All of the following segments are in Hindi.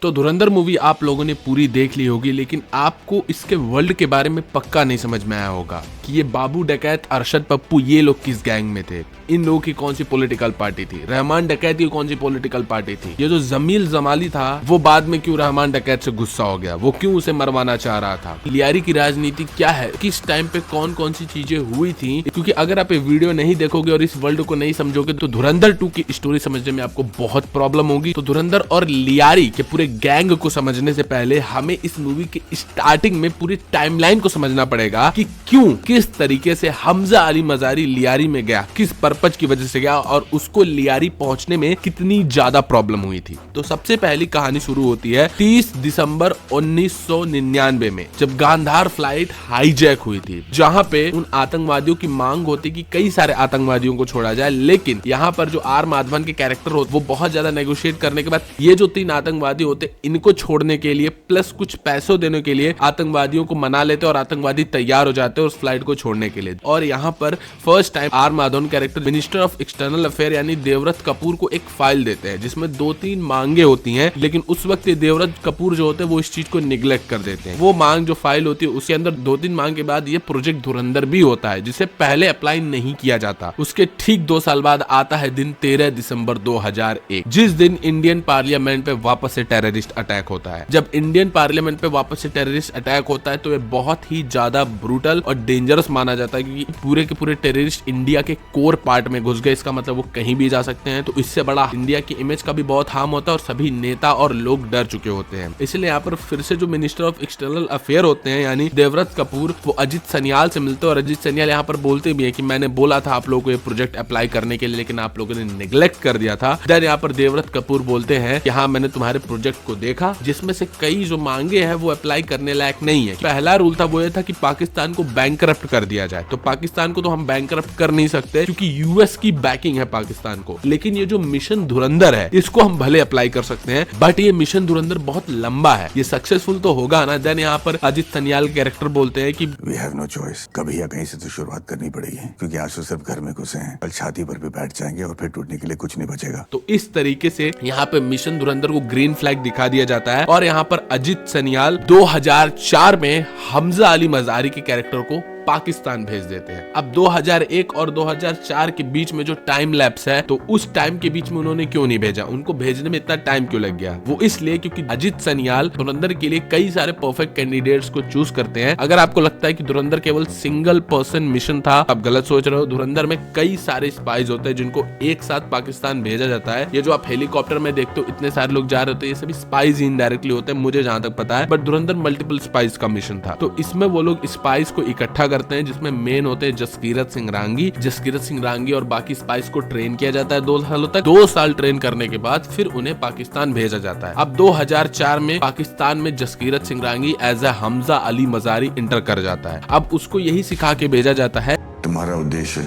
तो धुरंधर मूवी आप लोगों ने पूरी देख ली होगी, लेकिन आपको इसके वर्ल्ड के बारे में पक्का नहीं समझ में आया होगा कि ये बाबू डकैत, अरशद पप्पू, ये लोग किस गैंग में थे, इन लोगों की कौन सी पॉलिटिकल पार्टी थी, रहमान डकैत की कौन सी पॉलिटिकल पार्टी थी, ये जो जमील जमाली था वो बाद में क्यों रहमान डकैत से गुस्सा हो गया, वो क्यों उसे मरवाना चाह रहा था, लियारी की राजनीति क्या है, किस टाइम पे कौन कौन सी चीजें हुई थी। क्योंकि अगर आप ये वीडियो नहीं देखोगे और इस वर्ल्ड को नहीं समझोगे तो धुरंधर 2 की स्टोरी समझने में आपको बहुत प्रॉब्लम होगी। तो धुरंधर और लियारी के पूरे गैंग को समझने से पहले हमें इस मूवी के स्टार्टिंग में पूरी टाइमलाइन को समझना पड़ेगा कि क्यों, किस तरीके से हमजा अली मजारी लियारी में गया, किस पर्पज की वजह से गया और उसको लियारी पहुंचने में कितनी ज्यादा प्रॉब्लम हुई थी। तो सबसे पहली कहानी शुरू होती है 30 दिसंबर 1999 में, जब गांधार फ्लाइट हाईजैक हुई थी, जहां पे उन आतंकवादियों की मांग होती कि कई सारे आतंकवादियों को छोड़ा जाए, लेकिन यहाँ पर जो आर माधवन के कैरेक्टर होते वो बहुत ज्यादा नेगोशिएट करने के बाद ये जो 3 आतंकवादी होते इनको छोड़ने के लिए प्लस कुछ पैसों देने के लिए आतंकवादियों को मना लेते और आतंकवादी तैयार हो जाते हैं उस फ्लाइट को छोड़ने के लिए। और यहाँ पर first time R Madhavan character minister of external affair यानी देवव्रत कपूर को एक फाइल देते हैं जिसमें 2-3 मांगे होती हैं, लेकिन उस वक्त ये देवव्रत कपूर जो होते हैं वो इस चीज को निगलेक्ट कर देते हैं। वो मांग जो फाइल होती है उसके अंदर 2-3 मांग के बाद ये प्रोजेक्ट धुरंधर भी होता है, जिसे पहले अप्लाई नहीं किया जाता। उसके ठीक 2 साल बाद आता है दिन 13 दिसंबर 2001, जिस दिन इंडियन पार्लियामेंट पे वापस से टेररिस्ट अटैक होता है। जब इंडियन पार्लियामेंट पे वापस से टेररिस्ट अटैक होता है तो ये बहुत ही ज्यादा ब्रूटल और डेंजरस माना जाता है, क्योंकि पूरे के पूरे टेररिस्ट इंडिया के कोर पार्ट में घुस गए। इसका मतलब वो कहीं भी जा सकते हैं, तो इससे बड़ा इंडिया की इमेज का भी बहुत हार्म होता है और सभी नेता और लोग डर चुके होते हैं। इसलिए यहाँ पर फिर से जो मिनिस्टर ऑफ एक्सटर्नल अफेयर होते हैं यानी देवव्रत कपूर, वो अजित सनियाल से मिलते हैं और अजित सनियाल यहाँ पर बोलते भी है कि मैंने बोला था आप लोगों को ये प्रोजेक्ट अप्लाई करने के लिए, लेकिन आप लोगों ने नेग्लेक्ट कर दिया था। देन यहाँ पर देवव्रत कपूर बोलते हैं कि हाँ मैंने तुम्हारे प्रोजेक्ट को देखा, जिसमें से कई जो मांगे हैं वो अप्लाई करने लायक नहीं है। पहला रूल था वो ये था कि पाकिस्तान को बैंकरप्ट कर दिया जाए। तो पाकिस्तान को तो हम बैंकरप्ट कर नहीं सकते क्योंकि यूएस की बैकिंग है पाकिस्तान को, लेकिन ये जो मिशन धुरंधर है इसको हम भले अप्लाई कर सकते हैं, बट ये मिशन धुरंधर बहुत लंबा है, ये सक्सेसफुल तो होगा ना। देन यहाँ पर अजित सनियाल कैरेक्टर बोलते हैं कि वी हैव नो चॉइस, कभी या कहीं से तो शुरुआत करनी पड़ेगी, क्योंकि आज तो सिर्फ घर में घुसे हैं, कल छाती पर भी बैठ जाएंगे और फिर टूटने के लिए कुछ नहीं बचेगा। तो इस तरीके से यहाँ पे मिशन धुरंधर को ग्रीन फ्लैग दिखा दिया जाता है और यहाँ पर अजित सनियाल 2004 में हमजा अली मजारी के कैरेक्टर को पाकिस्तान भेज देते हैं। अब 2001 और 2004 के बीच में जो टाइम लैप्स है, तो उस टाइम के बीच में उन्होंने क्यों नहीं भेजा, उनको भेजने में इतना टाइम क्यों लग गया? वो इसलिए क्योंकि अजित सनियाल धुरंधर के लिए कई सारे परफेक्ट कैंडिडेट्स को चूज करते हैं। अगर आपको लगता है कि धुरंधर केवल सिंगल पर्सन मिशन था, आप गलत सोच रहे हो। धुरंधर में कई सारे स्पाइज होते हैं जिनको एक साथ पाकिस्तान भेजा जाता है। ये जो आप हेलीकॉप्टर में देखते हो इतने सारे लोग जा रहे होते हैं, ये सभी स्पाइज इनडायरेक्टली होते हैं, मुझे जहां तक पता है। बट धुरंधर मल्टीपल स्पाइज का मिशन था, तो इसमें वो लोग स्पाइस को इकट्ठा करते हैं, जिसमें मेन होते हैं जसकीरत सिंह रांगी। जसकीरत सिंह रांगी और बाकी स्पाइस को ट्रेन किया जाता है 2 सालों तक। 2 साल ट्रेन करने के बाद फिर उन्हें पाकिस्तान भेजा जाता है। अब 2004 में पाकिस्तान में Jaskirat Singh Rangi as a Hamza Ali Mazari enter कर जाता है। अब उसको यही सिखा के भेजा जाता है, तुम्हारा उद्देश्य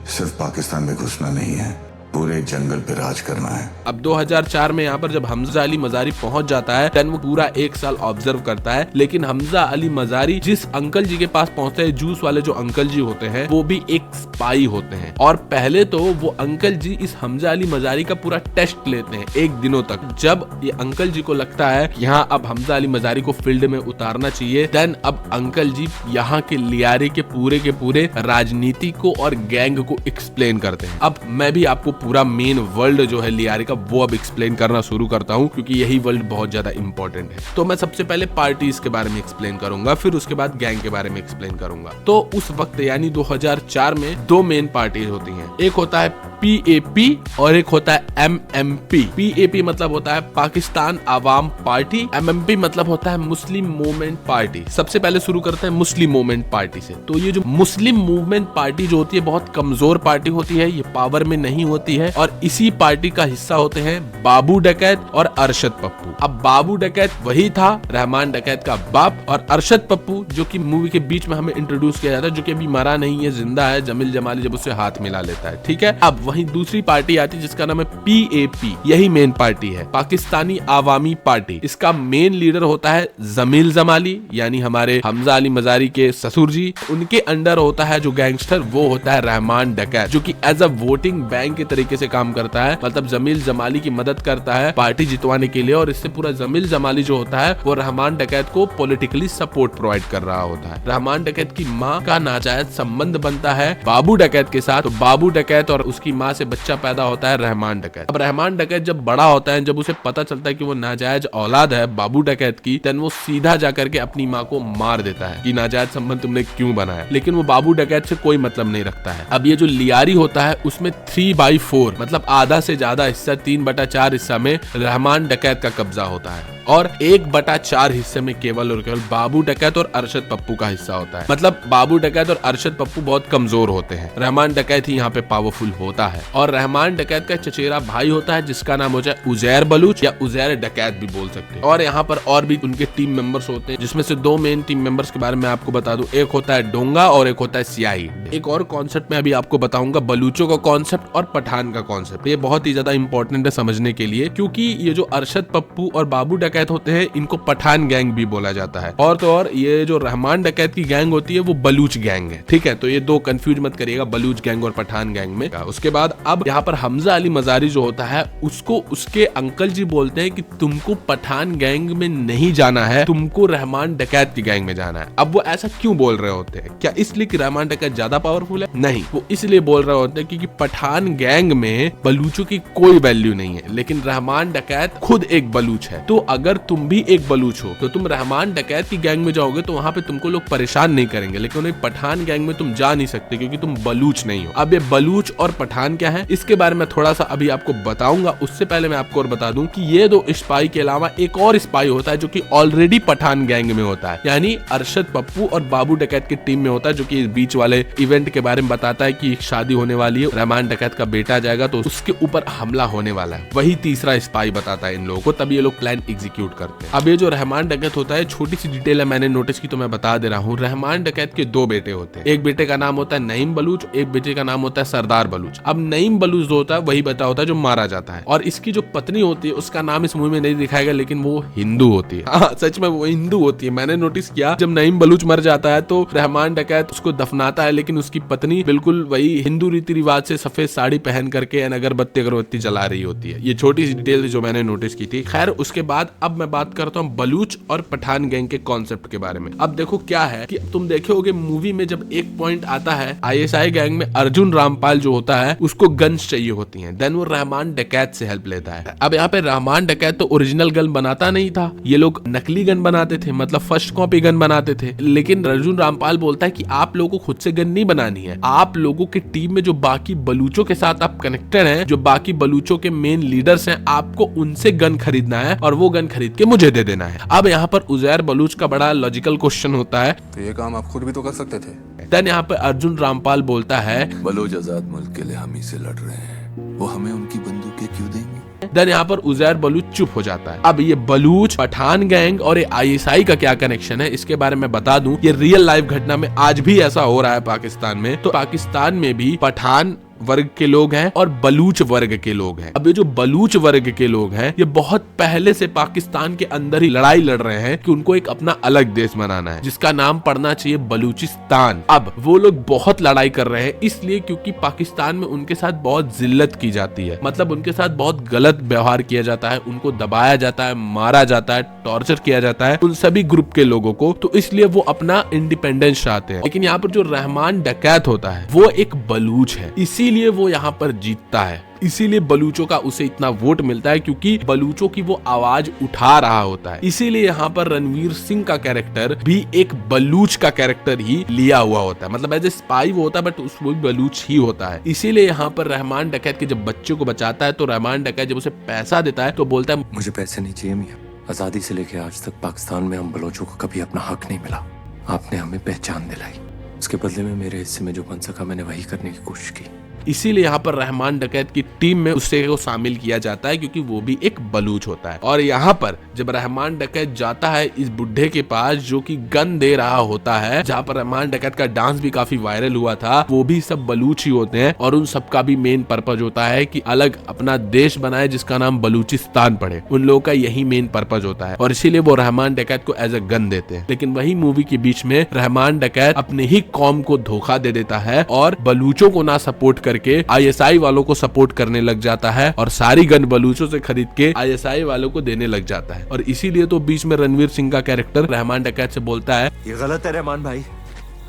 सिर्फ पाकिस्तान में घुसना नहीं है, पूरे जंगल पे राज करना है। अब 2004 में यहाँ पर जब हमजा अली मजारी पहुंच जाता है, देन वो पूरा 1 साल ऑब्जर्व करता है। लेकिन हमजा अली मजारी जिस अंकल जी के पास पहुंचते हैं, जूस वाले जो अंकल जी होते हैं, वो भी एक स्पाई होते हैं। और पहले तो वो अंकल जी इस हमजा अली मजारी का पूरा टेस्ट लेते हैं 1 दिनों तक। जब ये अंकल जी को लगता है कि यहाँ अब हमजा अली मजारी को फील्ड में उतारना चाहिए, देन अब अंकल जी यहाँ के लियारी के पूरे राजनीति को और गैंग को एक्सप्लेन करते हैं। अब मैं भी आपको पूरा मेन वर्ल्ड जो है लियारी का वो अब एक्सप्लेन करना शुरू करता हूँ, क्योंकि यही वर्ल्ड बहुत ज्यादा इंपॉर्टेंट है। तो मैं सबसे पहले पार्टीज के बारे में एक्सप्लेन करूंगा, फिर उसके बाद गैंग के बारे में एक्सप्लेन करूंगा। तो उस वक्त यानी 2004 में 2 मेन पार्टीज होती हैं। एक होता है PAP और एक होता है MMP। PAP मतलब होता है पाकिस्तान आवाम पार्टी, MMP मतलब होता है मुस्लिम मूवमेंट पार्टी। सबसे पहले शुरू करते हैं मुस्लिम मूवमेंट पार्टी से। तो ये जो मुस्लिम मूवमेंट पार्टी जो होती है बहुत कमजोर पार्टी होती है, ये पावर में नहीं होती है और इसी पार्टी का हिस्सा होते हैं बाबू डकैत और अरशद पप्पू। अब बाबू डकैत वही था रहमान डकैत का बाप, और अरशद पप्पू जो कि मूवी के बीच में हमें इंट्रोड्यूस किया जाता है, जो कि अभी मरा नहीं है, जिंदा है, जमील जमाली जब उससे हाथ मिला लेता है, ठीक है। अब वहीं दूसरी पार्टी आती है जिसका नाम है PAP, यही मेन पार्टी है, पाकिस्तानी आवामी पार्टी। इसका मेन लीडर होता है जमील जमाली, यानी हमारे हमजा अली मजारी के ससुर जी। उनके अंडर होता है जो गैंगस्टर, वो होता है रहमान डकैत, जो कि एज अ वोटिंग बैंक के तरीके से काम करता है। मतलब जमील जमाली की मदद करता है पार्टी जितवाने के लिए, और इससे पूरा जमील जमाली जो होता है वो रहमान डकैत को पॉलिटिकली सपोर्ट प्रोवाइड कर रहा होता है। रहमान डकैत की माँ का नाजायज संबंध बनता है बाबू डकैत के साथ, तो बाबू डकैत और उसकी माँ से बच्चा पैदा होता है रहमान डकैत। अब रहमान डकैत जब बड़ा होता है, जब उसे पता चलता है कि वो नाजायज औलाद है बाबू डकैत की, देन वो सीधा जाकर के अपनी माँ को मार देता है कि नाजायज संबंध तुमने क्यों बनाया। लेकिन वो बाबू डकैत से कोई मतलब नहीं रखता है। अब ये जो लियारी होता है उसमें 3/4 मतलब आधा से ज्यादा हिस्सा, 3/4 हिस्सा में रहमान डकैत का कब्जा होता है, और 1/4 हिस्से में केवल और केवल बाबू डकैत और अरशद पप्पू का हिस्सा होता है। मतलब बाबू डकैत और अरशद पप्पू बहुत कमजोर होते हैं, रहमान डकैत ही यहाँ पे पावरफुल होता है। और रहमान डकैत का चचेरा भाई होता है जिसका नाम होता है उजैर बलूच, या उजैर डकैत भी बोल सकते हैं। और यहाँ पर और भी उनके टीम मेंबर्स होते हैं, जिसमें से 2 मेन टीम मेंबर्स के बारे में आपको बता दूं, एक होता है डोंगा और एक होता है सियाही। एक और कॉन्सेप्ट में अभी आपको बताऊंगा, बलूचों का कॉन्सेप्ट और पठान का कॉन्सेप्ट। ये बहुत ही ज्यादा इंपॉर्टेंट है समझने के लिए, क्योंकि ये जो अरशद पप्पू और बाबू डकैत होते हैं इनको पठान गैंग भी बोला जाता है, और तो और ये जो रहमान डकैत की गैंग होती है वो बलूच गैंग है। ठीक है, तो ये 2 कंफ्यूज मत करिएगा, बलूच गैंग और पठान गैंग में। उसके बाद अब यहाँ पर हमजा अली मजारी जो होता है उसको उसके अंकल जी बोलते हैं कि तुमको पठान गैंग में नहीं जाना है, तुमको रहमान डकैत की गैंग में जाना है। अब वो ऐसा क्यों बोल रहे होते हैं? क्या इसलिए कि रहमान डकैत ज्यादा पावरफुल है? नहीं, वो इसलिए बोल रहे होते हैं क्योंकि पठान गैंग में बलूचों की कोई वैल्यू नहीं है, लेकिन रहमान डकैत खुद एक बलूच है। तो अगर तुम भी एक बलूच हो तो तुम रहमान डकैत की गैंग में जाओगे तो वहां पे तुमको लोग परेशान नहीं करेंगे, लेकिन एक पठान गैंग में तुम जा नहीं सकते क्योंकि तुम बलूच नहीं हो। अब ये बलूच और पठान क्या है इसके बारे में थोड़ा सा अभी आपको बताऊंगा। उससे पहले मैं आपको और बता दूं कि ये 2 स्पाई के अलावा एक और स्पाई होता है जो कि ऑलरेडी पठान गैंग में होता है, यानी अरशद पप्पू और बाबू डकैत की टीम में होता है, जो कि इस बीच वाले इवेंट के बारे में बताता है कि एक शादी होने वाली है, रहमान डकैत का बेटा जाएगा तो उसके ऊपर हमला होने वाला है। वही तीसरा स्पाई बताता है इन लोगों को, तब ये लोग प्लान एग्जीक्यूट करते हैं। अब ये जो रहमान डकैत होता है, छोटी सी डिटेल है मैंने नोटिस की तो मैं बता दे रहा हूँ। रहमान डकैत के 2 बेटे होते हैं, एक बेटे का नाम होता है नईम बलूच, एक बेटे का नाम होता है सरदार बलूच। अब नईम बलूच जो होता है वही बेटा होता है जो मारा जाता है, और इसकी जो पत्नी होती है उसका नाम इस मूवी में नहीं दिखाया गया, लेकिन वो हिंदू होती है। हाँ, सच में वो हिंदू होती है। मैंने नोटिस किया जब नईम बलूच मर जाता है तो रहमान डकैत उसको दफनाता है, लेकिन उसकी पत्नी बिल्कुल वही हिंदू रीति रिवाज से सफेद साड़ी पहन करके अगरबत्ती जला रही होती है। ये छोटी सी डिटेल जो मैंने नोटिस की थी। खैर, उसके बाद अब मैं बात करता हूँ बलूच और पठान गैंग के कॉन्सेप्ट के बारे में। अब देखो क्या है कि तुम देखे होगे मूवी में जब एक पॉइंट आता है, ISI गैंग में अर्जुन रामपाल जो होता है उसको गन्स चाहिए होती हैं, देन वो रहमान डकैत से हेल्प लेता है। अब यहाँ पे रहमान डकैत तो ओरिजिनल गन बनाता नहीं था, ये लोग नकली गन बनाते थे, मतलब फर्स्ट कॉपी गन बनाते थे। लेकिन अर्जुन रामपाल बोलता है कि आप लोगों को खुद से गन नहीं बनानी है, आप लोगों की टीम में जो बाकी बलूचों के साथ आप कनेक्टेड हैं, जो बाकी बलूचों के मेन लीडर्स हैं, आपको उनसे गन खरीदना है और वो गन खरीद के मुझे दे देना है। अब यहाँ पर उजैर बलूच का बड़ा लॉजिकल क्वेश्चन होता है, तो ये काम आप खुद भी तो कर सकते थे। देन यहाँ पे अर्जुन रामपाल बोलता है बलूच आजाद मुल्क के लिए हम ही से लड़ रहे हैं, वो हमें उनकी बंदूकें क्यों देंगे? देन यहाँ पर उजैर बलूच चुप हो जाता है। अब ये बलूच, पठान गैंग और ये ISI का क्या कनेक्शन है इसके बारे में बता दूं। ये रियल लाइफ घटना में आज भी ऐसा हो रहा है पाकिस्तान में। तो पाकिस्तान में भी पठान वर्ग के लोग हैं और बलूच वर्ग के लोग हैं। अब ये जो बलूच वर्ग के लोग हैं ये बहुत पहले से पाकिस्तान के अंदर ही लड़ाई लड़ रहे हैं कि उनको एक अपना अलग देश बनाना है जिसका नाम पड़ना चाहिए बलूचिस्तान। अब वो लोग बहुत लड़ाई कर रहे हैं इसलिए क्योंकि पाकिस्तान में उनके साथ बहुत जिल्लत की जाती है, मतलब उनके साथ बहुत गलत व्यवहार किया जाता है, उनको दबाया जाता है, मारा जाता है, टॉर्चर किया जाता है उन सभी ग्रुप के लोगों को। तो इसलिए वो अपना इंडिपेंडेंस चाहते हैं। लेकिन यहाँ पर जो रहमान डकैत होता है वो एक बलूच है, इसीलिए वो यहाँ पर जीतता है। इसीलिए बलूचों का उसे इतना वोट मिलता है क्योंकि बलूचों की वो आवाज उठा रहा होता है। इसीलिए यहाँ पर रणवीर सिंह का कैरेक्टर भी एक बलूच का कैरेक्टर ही लिया हुआ होता है, मतलब एज ए स्पाई वो होता है बट वो बलूच ही होता है। इसीलिए यहाँ पर रहमान डकैत के जब बच्चे को बचाता है तो रहमान डकैत जब उसे पैसा देता है तो बोलता है मुझे पैसे नहीं चाहिए मियां, आजादी से लेकर आज तक पाकिस्तान में हम बलोचों को कभी अपना हक नहीं मिला, आपने हमें पहचान दिलाई, उसके बदले में मेरे हिस्से में जो बन सका मैंने वही करने की कोशिश की। इसीलिए यहाँ पर रहमान डकैत की टीम में उससे को शामिल किया जाता है क्योंकि वो भी एक बलूच होता है। और यहाँ पर जब रहमान डकैत जाता है इस बुढ़े के पास जो कि गन दे रहा होता है, जहाँ पर रहमान डकैत का डांस भी काफी वायरल हुआ था, वो भी सब बलूच ही होते हैं और उन सबका भी मेन पर्पज होता है कि अलग अपना देश बनाए जिसका नाम बलूचिस्तान पड़े। उन लोगों का यही मेन पर्पज होता है और इसीलिए वो रहमान डकैत को एज अ गन देते हैं। लेकिन वही मूवी के बीच में रहमान डकैत अपने ही कौम को धोखा दे देता है और बलूचों को ना सपोर्ट करके आईएसआई वालों को सपोर्ट करने लग जाता है और सारी गन बलूचों से खरीद के आईएसआई वालों को देने लग जाता है। और इसीलिए तो बीच में रणवीर सिंह का कैरेक्टर रहमान डकैत से बोलता है, ये गलत है रहमान भाई,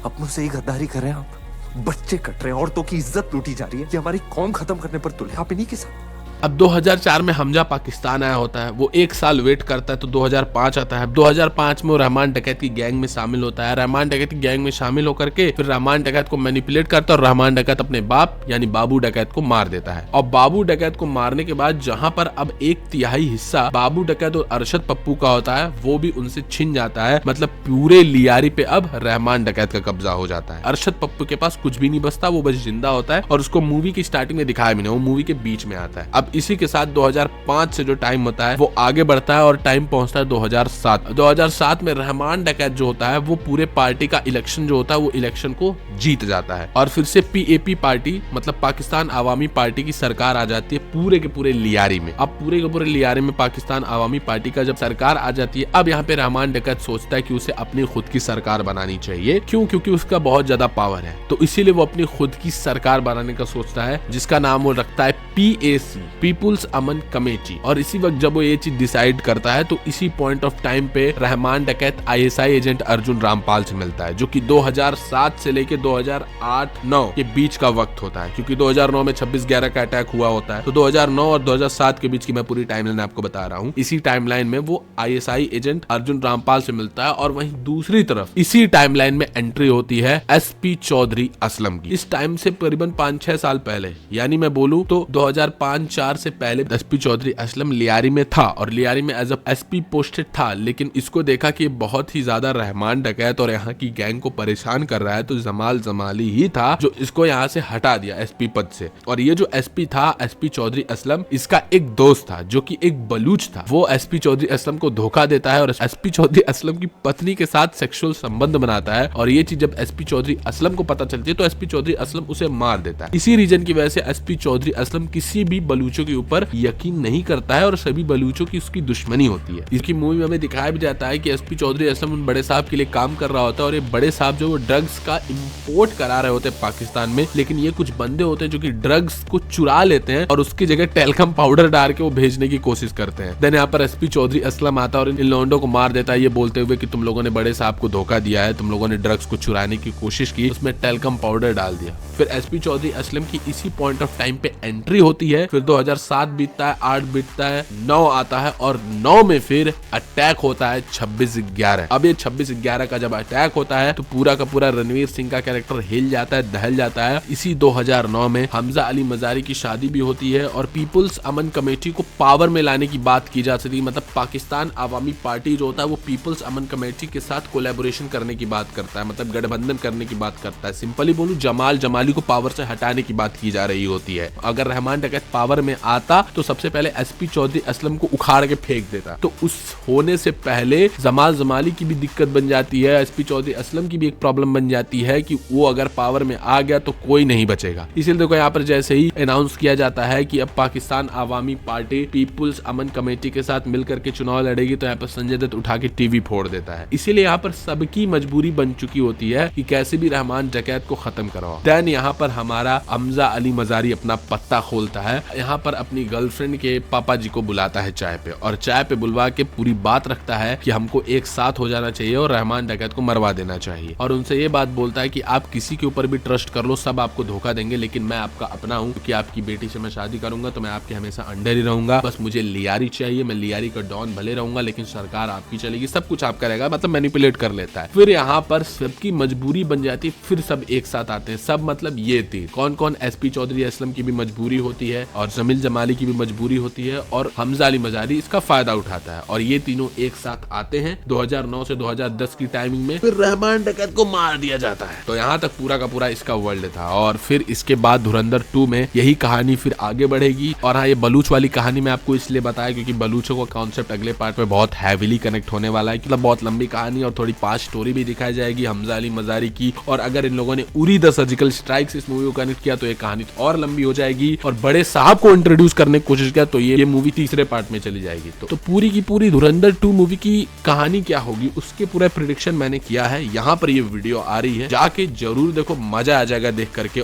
अपनों से ही गद्दारी कर रहे हैं आप, बच्चे कट रहे हैं, औरतों की इज्जत लूटी जा रही है, ये हमारी कौम खत्म करने पर तुले आप इन्हीं के साथ। अब 2004 में हमजा पाकिस्तान आया होता है, वो एक साल वेट करता है तो 2005 आता है। 2005 में वो रहमान डकैत की गैंग में शामिल होता है। रहमान डकैत की गैंग में शामिल होकर के फिर रहमान डकैत को मैनिपुलेट करता है और रहमान डकैत अपने बाप यानी बाबू डकैत को मार देता है। और बाबू डकैत को मारने के बाद जहां पर अब 1/3 हिस्सा बाबू डकैत और अरशद पप्पू का होता है वो भी उनसे छिन जाता है। मतलब पूरे लियारी पे अब रहमान डकैत का कब्जा हो जाता है। अरशद पप्पू के पास कुछ भी नहीं बचता, वो बस जिंदा होता है और उसको मूवी की स्टार्टिंग में दिखाया भी नहीं, वो मूवी के बीच में आता है। अब इसी के साथ 2005 से जो टाइम होता है वो आगे बढ़ता है और टाइम पहुंचता है 2007 में रहमान डकैत जो होता है वो पूरे पार्टी का इलेक्शन जो होता है वो इलेक्शन को जीत जाता है और फिर से पीएपी पार्टी मतलब पाकिस्तान आवामी पार्टी की सरकार आ जाती है पूरे के पूरे लियारी में। अब पूरे के पूरे लियारी में पाकिस्तान आवामी पार्टी का जब सरकार आ जाती है, अब यहाँ पे रहमान डकैत सोचता है कि उसे अपनी खुद की सरकार बनानी चाहिए। क्यों? क्योंकि उसका बहुत ज्यादा पावर है, तो इसीलिए वो अपनी खुद की सरकार बनाने का सोचता है जिसका नाम वो रखता है PAC, पीपुल्स अमन कमेटी। और इसी वक्त जब वो ये चीज डिसाइड करता है तो इसी पॉइंट ऑफ टाइम पे रहमान डकैत ISI एजेंट अर्जुन रामपाल से मिलता है जो कि 2007 से लेके 2008-9 के बीच का वक्त होता है, क्योंकि 2009 में 26/11 का अटैक हुआ होता है। तो 2009 और 2007 के बीच की मैं पूरी टाइमलाइन आपको बता रहा हूँ। इसी टाइमलाइन में वो ISI एजेंट अर्जुन रामपाल से मिलता है और वहीं दूसरी तरफ इसी टाइमलाइन में एंट्री होती है SP चौधरी असलम की। इस टाइम से करीबन 5-6 साल पहले, यानी मैं बोलूँ तो 2005-4 से पहले SP चौधरी असलम लियारी में था और लियारी में एज अ SP पोस्टेड था। लेकिन इसको देखा कि बहुत ही ज्यादा रहमान डकैत और यहाँ की गैंग को परेशान कर रहा है, तो जमाल जमाली ही था जो इसको यहाँ से हटा दिया SP पद से। और ये जो SP था SP चौधरी असलम, इसका एक दोस्त था जो कि एक बलूच था। वो SP चौधरी असलम को धोखा देता है और SP चौधरी असलम की पत्नी के साथ सेक्सुअल संबंध बनाता है और ये चीज जब SP चौधरी असलम को पता चलती है तो SP चौधरी असलम उसे मार देता है। इसी रीजन की वजह से SP चौधरी असलम किसी भी बलूचों के ऊपर यकीन नहीं करता है और सभी बलूचों की उसकी दुश्मनी होती है। इसकी मूवी में हमें दिखाया भी जाता है कि SP चौधरी असलम उन बड़े साहब के लिए काम कर रहा होता है और ये बड़े साहब जो वो ड्रग्स का इंपोर्ट करा रहे होते हैं पाकिस्तान में, लेकिन ये कुछ बंदे होते हैं जो कि ड्रग्स को चुरा लेते हैं और उसकी जगह टेलकम पाउडर डाल के वो भेजने की कोशिश करते हैं। देन यहाँ पर SP चौधरी असलम आता है और इन लोंडों को मार देता है ये बोलते हुए कि तुम लोगों ने बड़े साहब को धोखा दिया है, तुम लोगों ने ड्रग्स को चुराने की कोशिश की, उसमें टेलकम पाउडर डाल दिया। फिर SP चौधरी असलम की इसी पॉइंट ऑफ टाइम पे एंट्री होती है। फिर 2007 बीतता है, 8 बीतता है, 9 आता है और 9 में फिर अटैक होता है 26/11। अब ये 26/11 का जब अटैक होता है तो पूरा का पूरा रणवीर सिंह का कैरेक्टर हिल जाता है, दहल जाता है। इसी 2009 में हमजा अली मजारी की शादी भी होती है और पीपुल्स अमन कमेटी को पावर में लाने की बात की जा सकती है। मतलब पाकिस्तान आवामी पार्टी जो होता है वो पीपुल्स अमन कमेटी के साथ कोलैबोरेशन करने की बात करता है, मतलब गठबंधन करने की बात करता है। सिंपली बोलूं, जमाल जमाली को पावर से हटाने की बात की जा रही होती है। अगर रहमान डकैत पावर में आता तो सबसे पहले SP चौधरी असलम को उखाड़ के फेंक देता। तो उस होने से पहले जमाल जमाली की भी दिक्कत बन जाती है, SP चौधरी असलम की भी एक प्रॉब्लम बन जाती है कि वो अगर पावर में आ गया तो कोई नहीं बचेगा। इसीलिए देखो यहाँ पर जैसे ही अनाउंस किया जाता है कि अब पाकिस्तान आवामी पार्टी पीपुल्स अमन कमेटी के साथ मिलकर के चुनाव लड़ेगी, तो यहाँ पर संजय दत्त उठा के टीवी फोड़ देता है। इसीलिए यहाँ पर सबकी मजबूरी बन चुकी होती है कि कैसे भी रहमान डकैत को खत्म कराओ। देन यहाँ पर हमारा हमजा अली मजारी अपना पत्ता खोलता है, यहाँ पर अपनी गर्लफ्रेंड के पापा जी को बुलाता है चाय पे और चाय पे बुलवा के पूरी बात रखता है कि हमको एक साथ हो जाना चाहिए और रहमान डकैत को मरवा देना चाहिए। और उनसे ये बात बोलता है कि आप किसी के ऊपर भी ट्रस्ट कर लो, सब आपको धोखा देंगे, लेकिन मैं आपका अपना हूँ क्योंकि आपकी बेटी से मैं शादी करूंगा तो मैं आपके हमेशा अंडर ही रहूंगा। बस मुझे लियारी चाहिए, मैं लियारी का डॉन भले रहूंगा लेकिन सरकार आपकी चलेगी, सब कुछ आपका रहेगा। मतलब मैनिपुलेट कर लेता है। फिर यहाँ पर सबकी मजबूरी बन जाती है, फिर सब एक साथ आते हैं। सब मतलब ये थी कौन कौन, SP चौधरी असलम की भी मजबूरी होती है और जमीन कामिल जमाली की भी मजबूरी होती है और हमजा अली मजारी इसका फायदा उठाता है और ये तीनों एक साथ आते हैं 2009 से 2010 की टाइमिंग में, फिर रहमान डकैत को मार दिया जाता है। तो यहाँ तक पूरा का पूरा इसका वर्ल्ड था और फिर इसके बाद धुरंधर 2 में यही कहानी फिर आगे बढ़ेगी। और हाँ, ये बलूच वाली कहानी मैं आपको इसलिए बताया क्योंकि बलूचों का कॉन्सेप्ट अगले पार्ट में बहुत हैविली कनेक्ट होने वाला है। मतलब बहुत लंबी कहानी और थोड़ी पास्ट स्टोरी भी दिखाई जाएगी हमजा अली मजारी की। और अगर इन लोगों ने उरी द सर्जिकल स्ट्राइक्स इस मूवी को कनेक्ट किया तो ये कहानी और लंबी हो जाएगी और बड़े साहब को इंट्रोड्यूस करने की कोशिश किया तो ये मूवी तीसरे पार्ट में चली जाएगी। तो पूरी की पूरी धुरंधर 2 मूवी की कहानी क्या होगी उसके पूरा प्रेडिक्शन मैंने किया है। यहाँ पर ये वीडियो आ रही है, जाके जरूर देखो, मजा आ जाएगा देख करके।